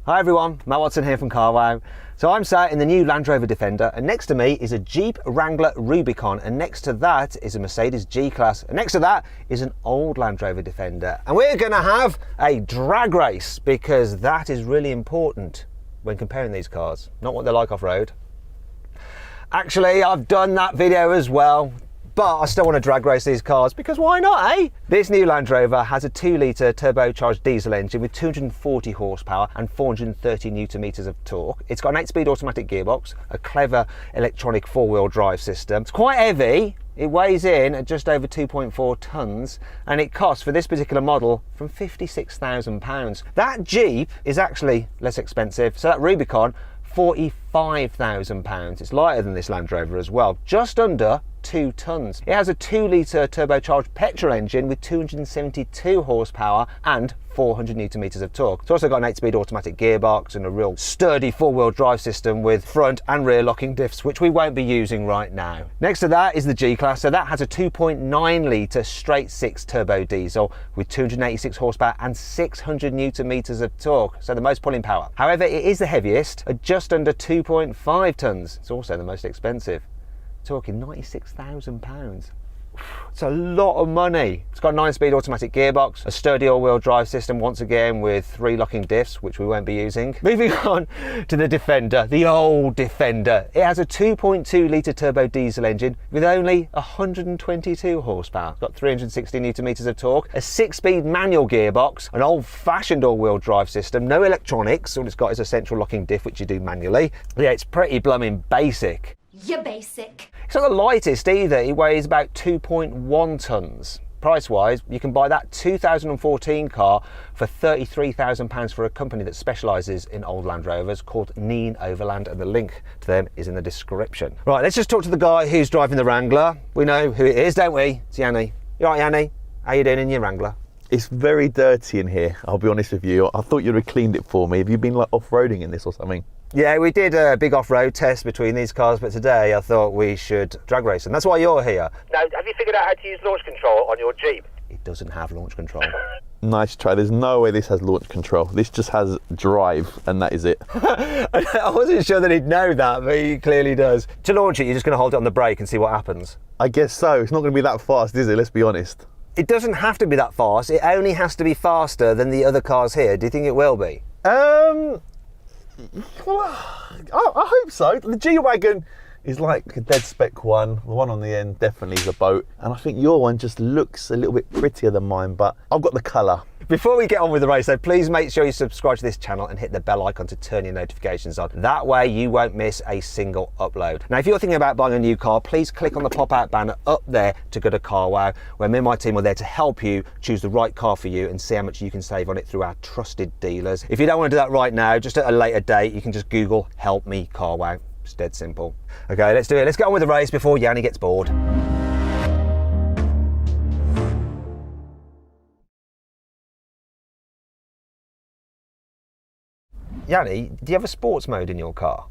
Hi everyone, Matt Watson here from CarWow. So I'm sat in the new Land Rover Defender, and next to me is a Jeep Wrangler Rubicon, and next to that is a Mercedes G-Class, and next to that is an old Land Rover Defender. And we're going to have a drag race, because that is really important when comparing these cars, not what they're like off-road. Actually, I've done that video as well, but I still want to drag race these cars, because why not, eh? This new Land Rover has a 2-litre turbocharged diesel engine with 240 horsepower and 430 newton meters of torque. It's got an 8-speed automatic gearbox, a clever electronic 4-wheel drive system. It's quite heavy. It weighs in at just over 2.4 tonnes, and it costs, for this particular model, from £56,000. That Jeep is actually less expensive, so that Rubicon, £45,000. It's lighter than this Land Rover as well, just under 2 tonnes. It has a 2-litre turbocharged petrol engine with 272 horsepower and 400 newton meters of torque. It's also got an 8-speed automatic gearbox and a real sturdy 4-wheel drive system with front and rear locking diffs, which we won't be using right now. Next to that is the G-Class. So that has a 2.9 litre straight 6 turbo diesel with 286 horsepower and 600 newton meters of torque, so the most pulling power. However, it is the heaviest at just under 2.5 tonnes. It's also the most expensive, talking £96,000. It's a lot of money. It's got a 9-speed automatic gearbox, a sturdy all-wheel drive system, once again with 3 locking diffs, which we won't be using. Moving on to the Defender, the old Defender. It has a 2.2 litre turbo diesel engine with only 122 horsepower. It's got 360 newton meters of torque, a 6-speed manual gearbox, an old-fashioned all-wheel drive system, no electronics. All it's got is a central locking diff, which you do manually. Yeah, it's pretty blooming basic. You're basic. It's not the lightest either. It weighs about 2.1 tonnes. Price-wise, you can buy that 2014 car for £33,000 for a company that specialises in old Land Rovers called Neen Overland, and the link to them is in the description. Right, let's just talk to the guy who's driving the Wrangler. We know who it is, don't we? It's Yanni. You all right, Yanni? How you doing in your Wrangler? It's very dirty in here, I'll be honest with you. I thought you'd have cleaned it for me. Have you been like off-roading in this or something? Yeah, we did a big off-road test between these cars, but today I thought we should drag race, and that's why you're here. Now, have you figured out how to use launch control on your Jeep? It doesn't have launch control. Nice try. There's no way this has launch control. This just has drive, and that is it. I wasn't sure that he'd know that, but he clearly does. To launch it, you're just going to hold it on the brake and see what happens. I guess so. It's not going to be that fast, is it? Let's be honest. It doesn't have to be that fast. It only has to be faster than the other cars here. Do you think it will be? Well, I hope so. The G-Wagon is like a dead spec one. The one on the end definitely is a boat. And I think your one just looks a little bit prettier than mine, but I've got the colour. Before we get on with the race though, please make sure you subscribe to this channel and hit the bell icon to turn your notifications on. That way you won't miss a single upload. Now, if you're thinking about buying a new car, please click on the pop-out banner up there to go to CarWow, where me and my team are there to help you choose the right car for you and see how much you can save on it through our trusted dealers. If you don't want to do that right now, just at a later date, you can just Google "Help Me CarWow." It's dead simple. Okay, let's do it. Let's get on with the race before Yanni gets bored. Yanni, do you have a sports mode in your car?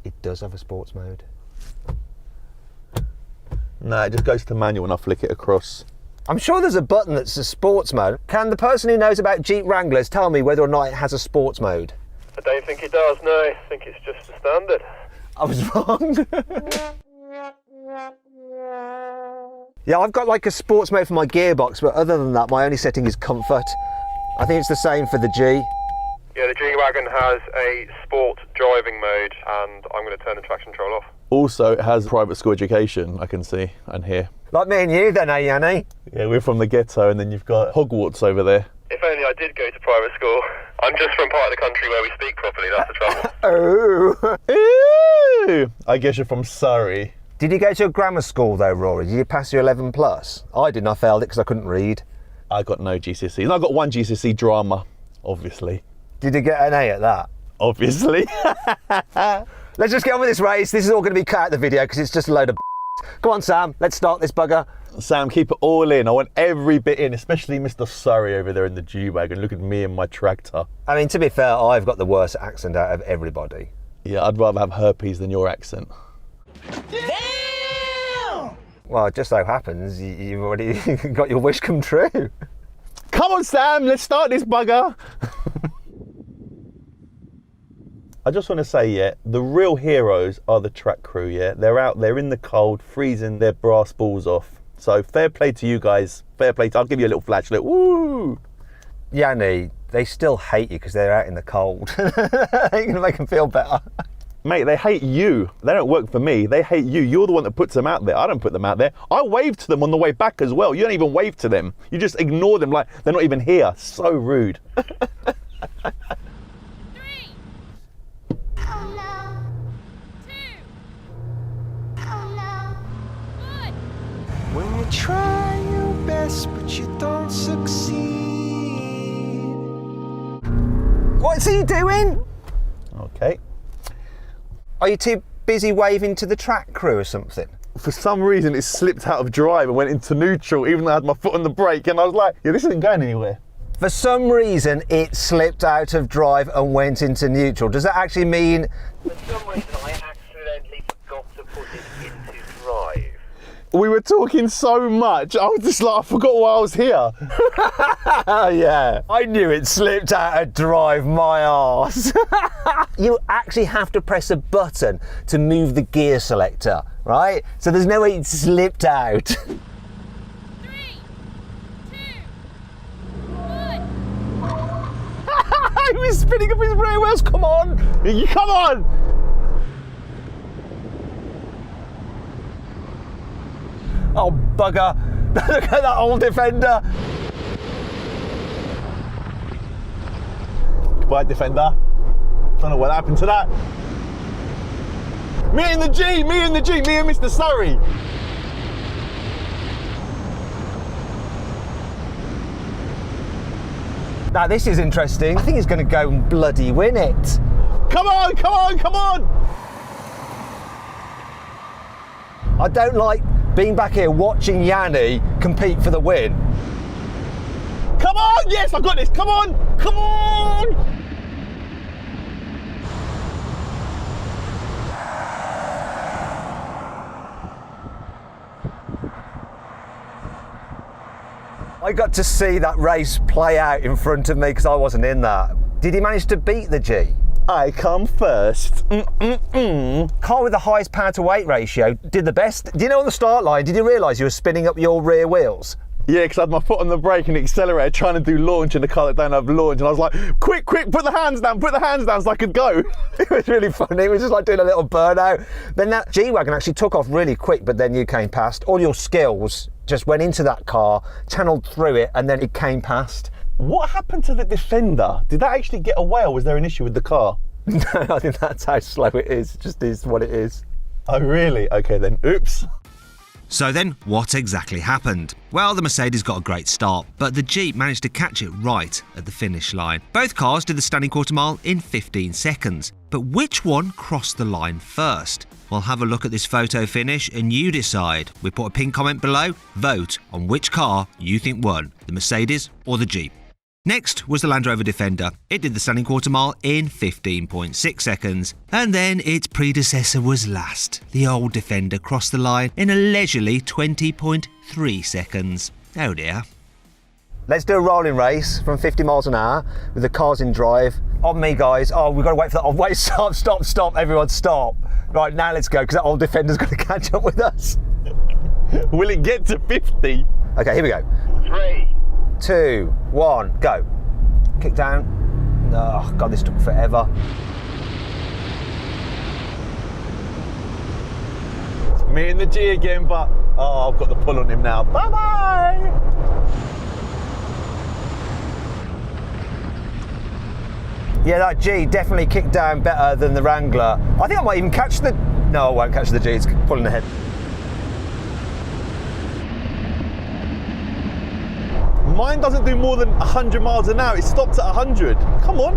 It does have a sports mode. No, it just goes to manual and I flick it across. I'm sure there's a button that's a sports mode. Can the person who knows about Jeep Wranglers tell me whether or not it has a sports mode? I don't think it does, no. I think it's just the standard. I was wrong. Yeah, I've got like a sports mode for my gearbox, but other than that, my only setting is comfort. I think it's the same for the G. Yeah, the G-Wagon has a sport driving mode, and I'm going to turn the traction control off. Also, it has private school education, I can see and hear. Like me and you then, eh, Yanni? Yeah, we're from the ghetto, and then you've got Hogwarts over there. If only I did go to private school. I'm just from part of the country where we speak properly, that's the trouble. Oh. Ooh, I guess you're from Surrey. Did you go to a grammar school though, Rory? Did you pass your 11 plus? I didn't, I failed it because I couldn't read. I got no GCSEs. And I got one GCSE drama, obviously. Did you get an A at that? Obviously. Let's just get on with this race. This is all going to be cut out of the video because it's just a load of Come on, Sam, let's start this bugger. Sam, keep it all in. I want every bit in, especially Mr. Surrey over there in the G-Wagon. Look at me and my tractor. I mean, to be fair, I've got the worst accent out of everybody. Yeah, I'd rather have herpes than your accent. Damn! Well, it just so happens you've already got your wish come true. Come on, Sam, let's start this bugger. I just want to say, yeah, the real heroes are the track crew, yeah? They're out there in the cold, freezing their brass balls off. So fair play to you guys. Fair play. I'll give you a little flash. Look, woo! Yanni, they still hate you because they're out in the cold. Ain't going to make them feel better. Mate, they hate you. They don't work for me. They hate you. You're the one that puts them out there. I don't put them out there. I wave to them on the way back as well. You don't even wave to them. You just ignore them like they're not even here. So rude. 3. Oh no. 2. Oh no. 1. When you try your best but you don't succeed. What's he doing? Okay. Are you too busy waving to the track crew or something? For some reason, it slipped out of drive and went into neutral, even though I had my foot on the brake. And I was like, yeah, this isn't going anywhere. For some reason, it slipped out of drive and went into neutral. Does that actually mean... For some reason, I accidentally forgot to put it into drive. We were talking so much, I was just like, I forgot why I was here. Oh yeah, I knew it slipped out of drive, my arse. You actually have to press a button to move the gear selector, right? So there's no way it slipped out. 3, 2, 1. He was spinning up his rear wheels, come on! Come on! Oh bugger, look at that old Defender. Goodbye, Defender. Don't know what happened to that. Me and Mr. Surrey. Now this is interesting. I think he's going to go and bloody win it. Come on, come on, come on! I don't like being back here watching Yanni compete for the win. Come on, yes, I got this, come on, come on! I got to see that race play out in front of me because I wasn't in that. Did he manage to beat the G? I come first. Car with the highest power to weight ratio did the best. Do you know on the start line, did you realise you were spinning up your rear wheels? Yeah, because I had my foot on the brake and the accelerator trying to do launch in the car that don't have launch, and I was like, quick, quick, put the hands down so I could go. It was really funny. It was just like doing a little burnout. Then that G-Wagon actually took off really quick, but then you came past. All your skills just went into that car, channeled through it, and then it came past. What happened to the Defender? Did that actually get away, or was there an issue with the car? No, I think that's how slow it is. It just is what it is. Oh, really? Okay, then. Oops. So then, what exactly happened? Well, the Mercedes got a great start, but the Jeep managed to catch it right at the finish line. Both cars did the standing quarter mile in 15 seconds, but which one crossed the line first? Well, have a look at this photo finish and you decide. We put a pinned comment below. Vote on which car you think won, the Mercedes or the Jeep. Next was the Land Rover Defender. It did the standing quarter mile in 15.6 seconds. And then its predecessor was last. The old Defender crossed the line in a leisurely 20.3 seconds. Oh dear. Let's do a rolling race from 50 miles an hour with the cars in drive. On me, guys. Oh, we've got to wait for that. Oh, wait, stop, everyone, stop. Right, now let's go, because that old Defender's got to catch up with us. Will it get to 50? Okay, here we go. 3, 2, 1, go. Kick down. Oh, God, this took forever. Me and the G again, but I've got the pull on him now. Bye-bye! Yeah, that G definitely kicked down better than the Wrangler. I think I might even catch the... No, I won't catch the G, it's pulling ahead. Mine doesn't do more than 100 miles an hour. It stopped at 100. Come on.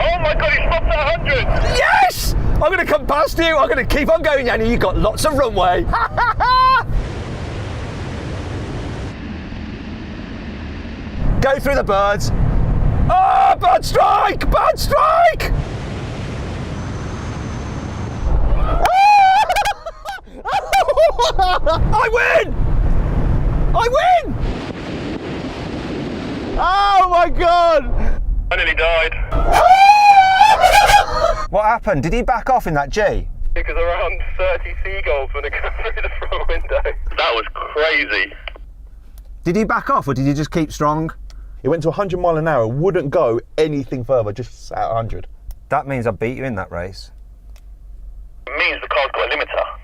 Oh my god, he stopped at 100! Yes! I'm going to come past you. I'm going to keep on going, Yanni. You've got lots of runway. Go through the birds. Oh, bird strike! Bird strike! I win! I win! Oh my my God! I nearly died. What happened? Did he back off in that G? Because around 30 seagulls when it came through the front window. That was crazy. Did he back off or did he just keep strong? He went to 100 mile an hour, wouldn't go anything further, just sat at 100. That means I beat you in that race. It means the car's got a limiter.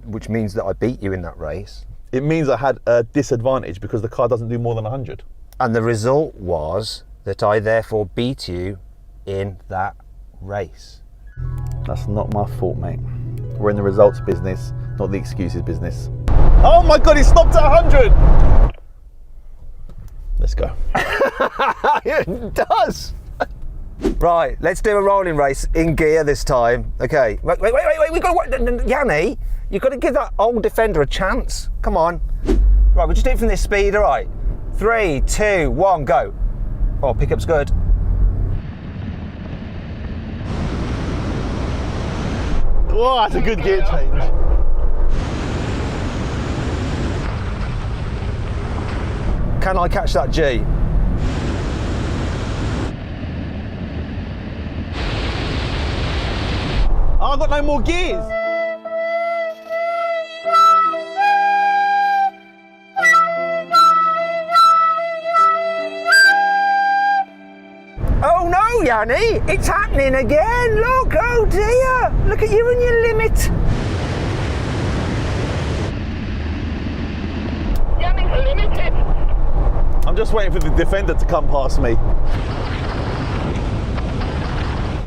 Which means that I beat you in that race. It means I had a disadvantage because the car doesn't do more than 100. And the result was that I therefore beat you in that race. That's not my fault, mate. We're in the results business, not the excuses business. Oh my God, he stopped at 100! Let's go. It does! Right, let's do a rolling race in gear this time. Okay, wait, we've got to, Yanni, you've got to give that old Defender a chance. Come on. Right, we'll just do it from this speed, all right? 3, 2, 1, go. Oh, pickup's good. Oh, that's a good gear change. Can I catch that G? Oh, I've got no more gears. Oh no, Yanni, it's happening again. Look, oh dear. Look at you and your limit. Yanni's limited. I'm just waiting for the Defender to come past me.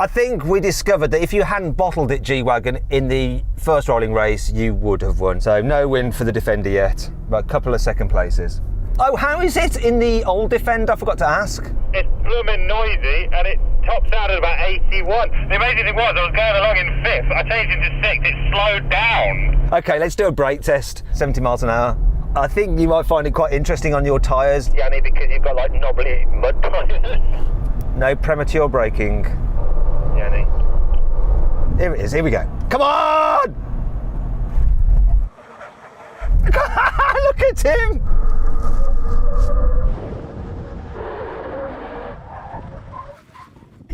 I think we discovered that if you hadn't bottled it, G-Wagon, in the first rolling race, you would have won. So no win for the Defender yet, but a couple of second places. Oh, how is it in the old Defender? I forgot to ask. It's blooming noisy and it tops out at about 81. The amazing thing was I was going along in 5th. I changed into 6th. It slowed down. Okay, let's do a brake test. 70 miles an hour. I think you might find it quite interesting on your tyres. Yanni, because you've got like knobbly mud tyres. No premature braking. Yanni. Here it is, here we go. Come on! Look at him!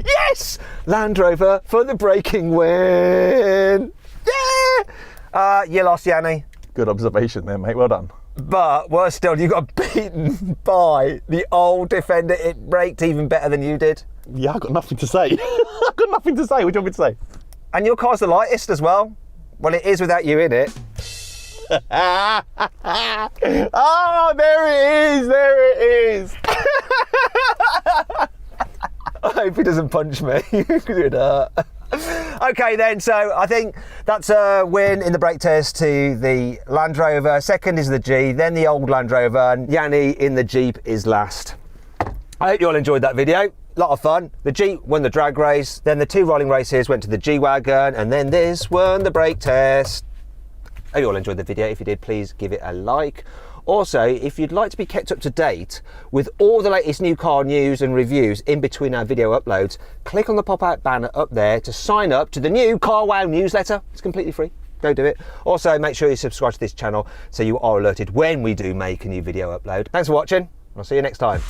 Yes! Land Rover for the braking win! Yeah! You lost, Yanni. Good observation there, mate. Well done. But worse still, you got beaten by the old Defender. It braked even better than you did. Yeah, I've got nothing to say. I've got nothing to say. What do you want me to say? And your car's the lightest as well. Well, it is without you in it. Oh, there it is. There it is. I hope he doesn't punch me, because it would hurt. Okay then, so I think that's a win in the brake test to the Land Rover. Second is the G, then the old Land Rover, and Yanni in the Jeep is last. I hope you all enjoyed that video. Lot of fun. The Jeep won the drag race, then the 2 rolling races went to the G-Wagon, and then this won the brake test. I hope you all enjoyed the video. If you did, please give it a like. Also, if you'd like to be kept up to date with all the latest new car news and reviews in between our video uploads, click on the pop-out banner up there to sign up to the new Car Wow newsletter. It's completely free. Go do it. Also, make sure you subscribe to this channel so you are alerted when we do make a new video upload. Thanks for watching. I'll see you next time.